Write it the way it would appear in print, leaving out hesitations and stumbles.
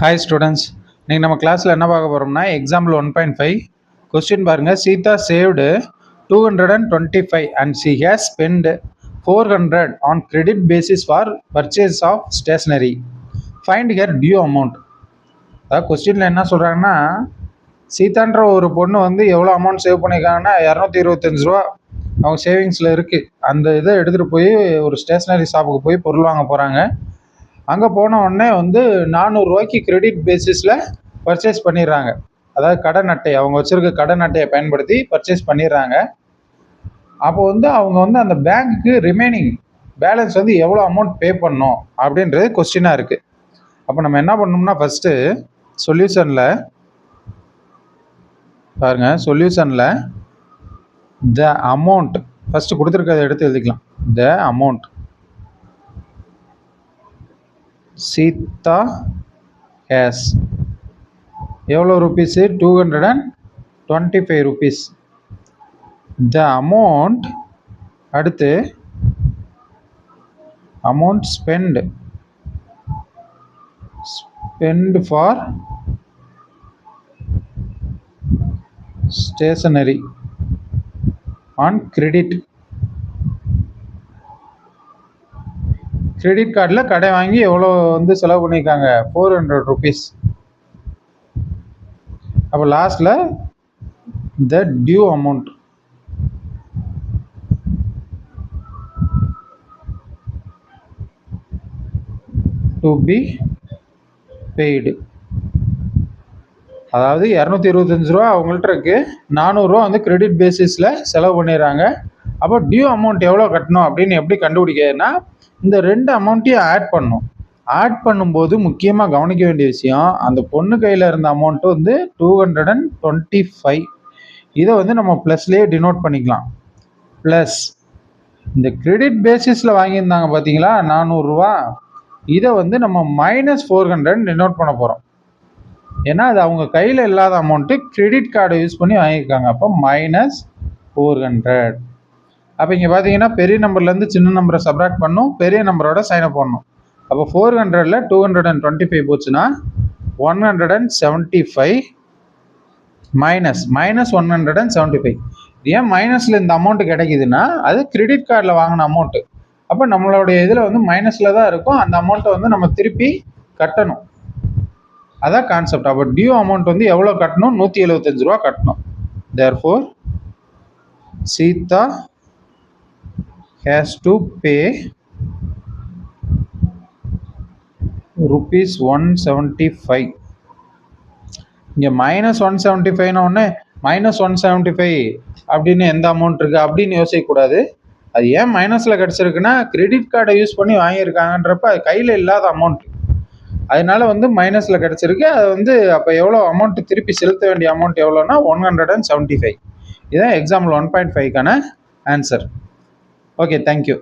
Hi students, இன்னைக்கு நம்ம கிளாஸில் என்ன பார்க்க போகிறோம்னா எக்ஸாம்பிள் 1.5 கொஸ்டின் பாருங்கள். Sita saved 225 and she has spent 400 on credit basis for purchase of stationery. Find her due amount. அதாவது கொஸ்டினில் என்ன சொல்கிறாங்கன்னா, சீதான்ற ஒரு பொண்ணு வந்து எவ்வளோ அமௌண்ட் சேவ் பண்ணியிருக்காங்கன்னா 225 ரூபா அவங்க சேவிங்ஸில் இருக்குது. அந்த இதை எடுத்துகிட்டு போய் ஒரு ஸ்டேஷ்னரி ஷாப்புக்கு போய் பொருள் வாங்க போகிறாங்க. அங்கே போன உடனே வந்து 400 ரூபாய்க்கு கிரெடிட் பேசிஸில் பர்ச்சேஸ் பண்ணிடுறாங்க. அதாவது கடன் அட்டை, அவங்க வச்சுருக்க கடன் அட்டையை பயன்படுத்தி பர்ச்சேஸ் பண்ணிடுறாங்க. அப்போ வந்து அவங்க வந்து அந்த பேங்க்குக்கு ரிமைனிங் பேலன்ஸ் வந்து எவ்வளோ அமௌண்ட் பே பண்ணணும் அப்படின்றது கொஸ்டினாக இருக்குது. அப்போ நம்ம என்ன பண்ணோம்னா, ஃபஸ்ட்டு சொல்யூஷனில் பாருங்கள், சொல்யூஷனில் த அமௌண்ட் ஃபஸ்ட்டு கொடுத்துருக்கதை எடுத்து எழுதிக்கலாம். த அமௌண்ட் சீதா ஹேஸ் எவ்வளோ ருபீஸு? 225 ருபீஸ். த அமௌண்ட், அடுத்து amount spend for stationery on credit. Credit கார்டில் கடை வாங்கி எவ்வளோ வந்து செலவு பண்ணியிருக்காங்க? 400 ருபீஸ். அப்போ லாஸ்டில் the due amount to be paid. அதாவது 225 ரூபா அவங்கள்ட்ட இருக்கு, 400 ரூபா வந்து கிரெடிட் பேசிஸில் செலவு பண்ணிடுறாங்க. அப்போ டியூ அமௌண்ட் எவ்வளோ கட்டணும் அப்படின்னு எப்படி கண்டுபிடிக்கிறதுனா, இந்த ரெண்டு அமௌண்ட்டையும் ஆட் பண்ணணும். ஆட் பண்ணும்போது முக்கியமாக கவனிக்க வேண்டிய விஷயம், அந்த பொண்ணு கையில் இருந்த அமௌண்ட்டு வந்து 225. இதை வந்து நம்ம ப்ளஸ்லேயே டினோட் பண்ணிக்கலாம். ப்ளஸ் இந்த கிரெடிட் பேசிஸில் வாங்கியிருந்தாங்க பார்த்தீங்களா 400 ரூபா, இதை வந்து நம்ம -400 டினோட் பண்ண போகிறோம். ஏன்னா அது அவங்க கையில் இல்லாத அமௌண்ட்டு, கிரெடிட் கார்டை யூஸ் பண்ணி வாங்கியிருக்காங்க. அப்போ -400. அப்போ இங்கே பார்த்தீங்கன்னா பெரிய நம்பர்லேருந்து சின்ன நம்பரை சப்ராக்ட் பண்ணணும், பெரிய நம்பரோட சைன் அப் பண்ணணும். அப்போ 400ல் 225 போச்சுன்னா 175 -175. ஏன் மைனஸில் இந்த அமௌண்ட்டு கிடைக்குதுன்னா, அது கிரெடிட் கார்டில் வாங்கின அமௌண்ட்டு. அப்போ நம்மளுடைய இதில் வந்து மைனஸில் தான் இருக்கும். அந்த அமௌண்ட்டை வந்து நம்ம திருப்பி கட்டணும். அதான் கான்செப்ட். அப்போ டியூ அமௌண்ட் வந்து எவ்வளோ கட்டணும்? 175 ரூபா கட்டணும். Therefore Sita has to pay rupees 175. இங்கே -175 ஒன்று -175 அப்படின்னு எந்த அமௌண்ட் இருக்குது அப்படின்னு யோசிக்கக்கூடாது. அது ஏன் மைனஸில் கிடச்சிருக்குன்னா, கிரெடிட் கார்டை யூஸ் பண்ணி வாங்கியிருக்காங்கன்றப்ப அது கையில் இல்லாத அமௌண்ட், அதனால வந்து மைனஸில் கிடச்சிருக்கு. அது வந்து அப்போ எவ்வளோ அமௌண்ட்டு திருப்பி செலுத்த வேண்டிய அமௌண்ட் எவ்வளோன்னா 175. இதுதான் எக்ஸாம்பிள் 1.5க்கான ஆன்சர். Okay, thank you.